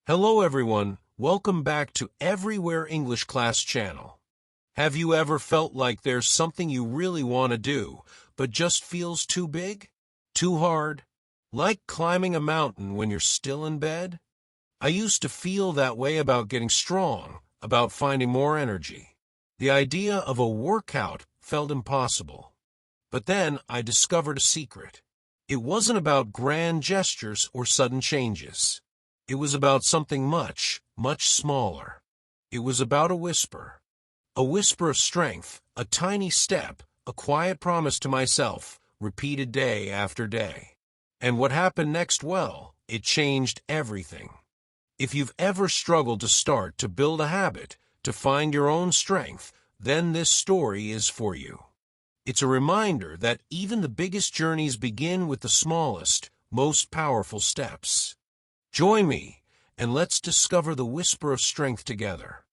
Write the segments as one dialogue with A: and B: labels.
A: Hello everyone, welcome back to Everywhere English Class channel. Have you ever felt like there's something you really want to do, but just feels too big? Too hard? Like climbing a mountain when you're still in bed? I used to feel that way about getting strong, about finding more energy. The idea of a workout felt impossible. But then I discovered a secret. It wasn't about grand gestures or sudden changes. It was about something much, much smaller. It was about a whisper of strength, a tiny step, a quiet promise to myself, repeated day after day. And what happened next? Well, it changed everything. If you've ever struggled to start, to build a habit, to find your own strength, then this story is for you. It's a reminder that even the biggest journeys begin with the smallest, most powerful steps. Join me, and let's discover the whisper of strength together.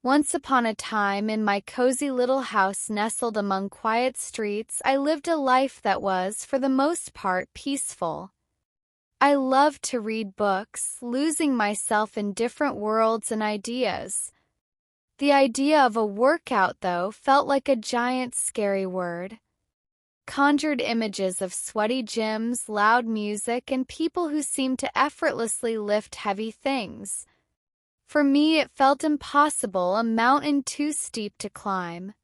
B: Once upon a time, in my cozy little house nestled among quiet streets, I lived a life that was, for the most part, peaceful. I loved to read books, losing myself in different worlds and ideas. The idea of a workout, though, felt like a giant, scary word. Conjured images of sweaty gyms, loud music, and people who seemed to effortlessly lift heavy things. For me, it felt impossible, a mountain too steep to climb.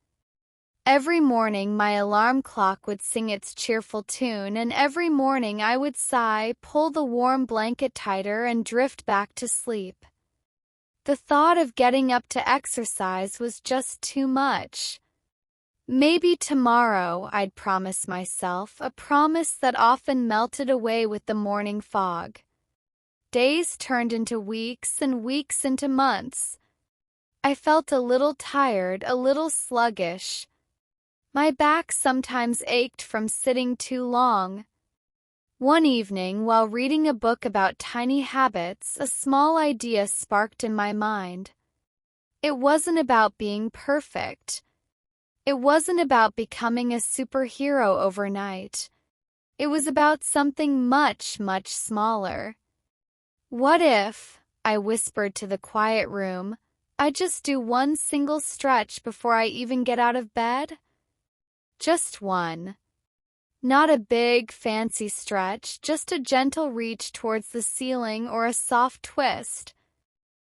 B: Every morning, my alarm clock would sing its cheerful tune, and every morning I would sigh, pull the warm blanket tighter, and drift back to sleep. The thought of getting up to exercise was just too much. Maybe tomorrow, I'd promise myself, a promise that often melted away with the morning fog. Days turned into weeks and weeks into months. I felt a little tired, a little sluggish. My back sometimes ached from sitting too long. One evening, while reading a book about tiny habits, a small idea sparked in my mind. It wasn't about being perfect. It wasn't about becoming a superhero overnight. It was about something much, much smaller. What if, I whispered to the quiet room, I just do one single stretch before I even get out of bed? Just one. Not a big, fancy stretch, just a gentle reach towards the ceiling or a soft twist.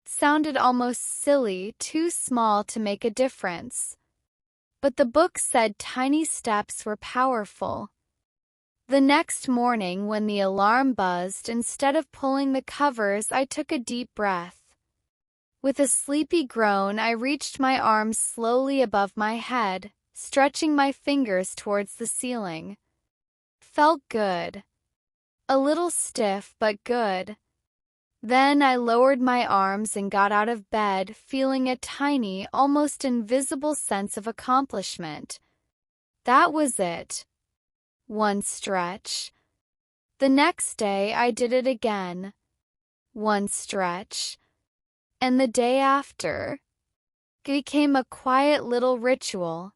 B: It sounded almost silly, too small to make a difference. But the book said tiny steps were powerful. The next morning, when the alarm buzzed, instead of pulling the covers, I took a deep breath. With a sleepy groan, I reached my arms slowly above my head, stretching my fingers towards the ceiling. Felt good. A little stiff, but good. Then I lowered my arms and got out of bed, feeling a tiny, almost invisible sense of accomplishment. That was it. One stretch. The next day I did it again. One stretch. And the day after, it became a quiet little ritual.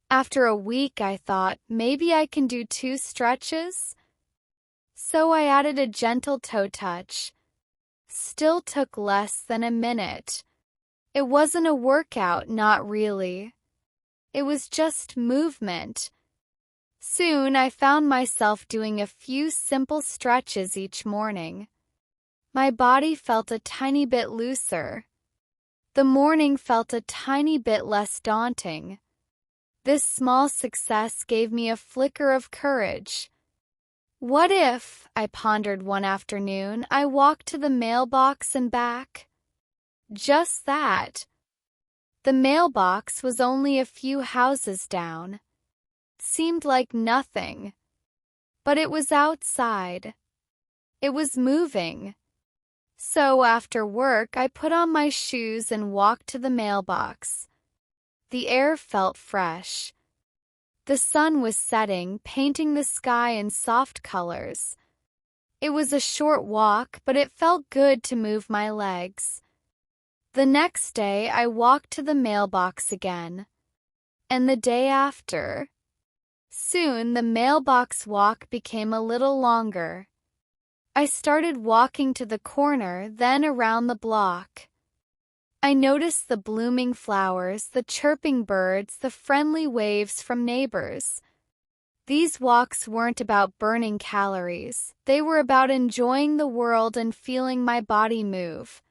B: After a week, I thought, maybe I can do 2 stretches? So I added a gentle toe touch. Still took less than a minute. It wasn't a workout, not really. It was just movement. Soon I found myself doing a few simple stretches each morning. My body felt a tiny bit looser. The morning felt a tiny bit less daunting. This small success gave me a flicker of courage. What if, I pondered one afternoon, I walked to the mailbox and back? Just that. The mailbox was only a few houses down. It seemed like nothing. But it was outside. It was moving. So after work, I put on my shoes and walked to the mailbox. The air felt fresh. The sun was setting, painting the sky in soft colors. It was a short walk, but it felt good to move my legs. The next day, I walked to the mailbox again. And the day after. Soon, the mailbox walk became a little longer. I started walking to the corner, then around the block. I noticed the blooming flowers, the chirping birds, the friendly waves from neighbors. These walks weren't about burning calories. They were about enjoying the world and feeling my body move.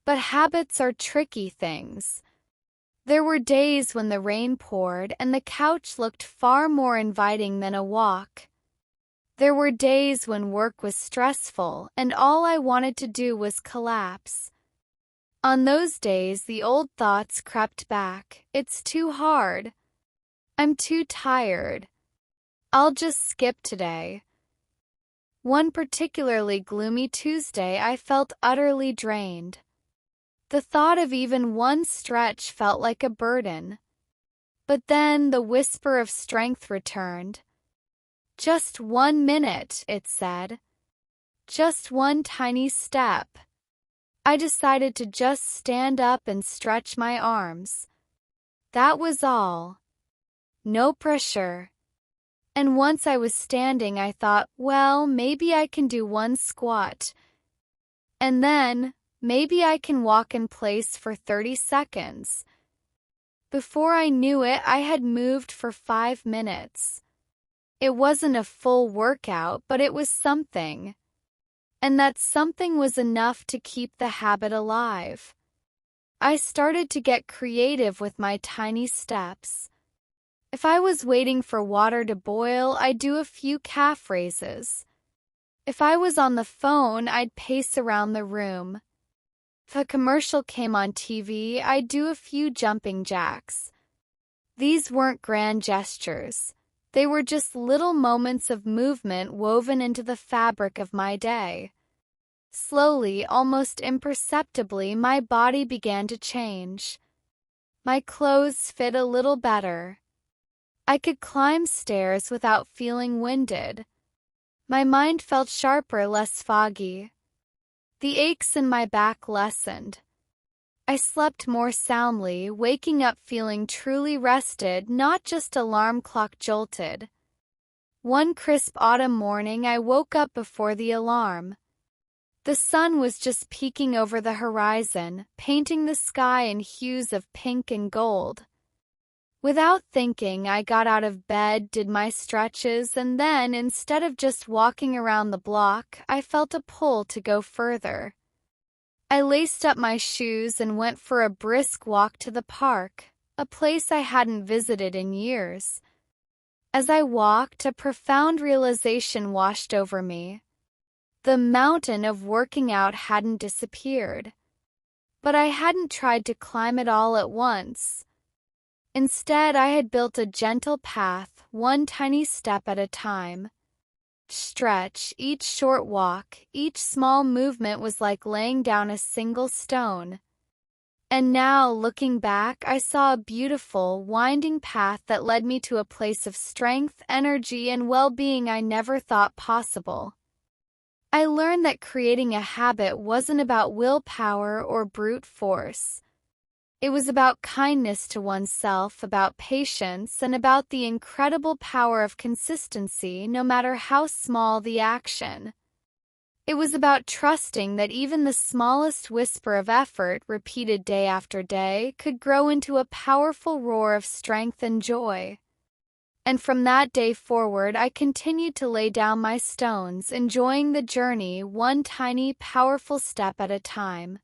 B: But habits are tricky things. There were days when the rain poured and the couch looked far more inviting than a walk. There were days when work was stressful and all I wanted to do was collapse. On those days, the old thoughts crept back. It's too hard. I'm too tired. I'll just skip today. One particularly gloomy Tuesday, I felt utterly drained. The thought of even one stretch felt like a burden. But then the whisper of strength returned. Just 1 minute, it said. Just one tiny step. I decided to just stand up and stretch my arms. That was all. No pressure. And once I was standing, I thought, well, maybe I can do one squat. And then, maybe I can walk in place for 30 seconds. Before I knew it, I had moved for 5 minutes. It wasn't a full workout, but it was something. And that something was enough to keep the habit alive. I started to get creative with my tiny steps. If I was waiting for water to boil, I'd do a few calf raises. If I was on the phone, I'd pace around the room. If a commercial came on TV, I'd do a few jumping jacks. These weren't grand gestures. They were just little moments of movement woven into the fabric of my day. Slowly, almost imperceptibly, my body began to change. My clothes fit a little better. I could climb stairs without feeling winded. My mind felt sharper, less foggy. The aches in my back lessened. I slept more soundly, waking up feeling truly rested, not just alarm clock jolted. One crisp autumn morning, I woke up before the alarm. The sun was just peeking over the horizon, painting the sky in hues of pink and gold. Without thinking, I got out of bed, did my stretches, and then, instead of just walking around the block, I felt a pull to go further. I laced up my shoes and went for a brisk walk to the park, a place I hadn't visited in years. As I walked, a profound realization washed over me. The mountain of working out hadn't disappeared. But I hadn't tried to climb it all at once. Instead, I had built a gentle path, one tiny step at a time. Stretch, each short walk, each small movement was like laying down a single stone. And now, looking back, I saw a beautiful, winding path that led me to a place of strength, energy, and well-being I never thought possible. I learned that creating a habit wasn't about willpower or brute force. It was about kindness to oneself, about patience, and about the incredible power of consistency, no matter how small the action. It was about trusting that even the smallest whisper of effort, repeated day after day, could grow into a powerful roar of strength and joy. And from that day forward, I continued to lay down my stones, enjoying the journey, one tiny, powerful step at a time.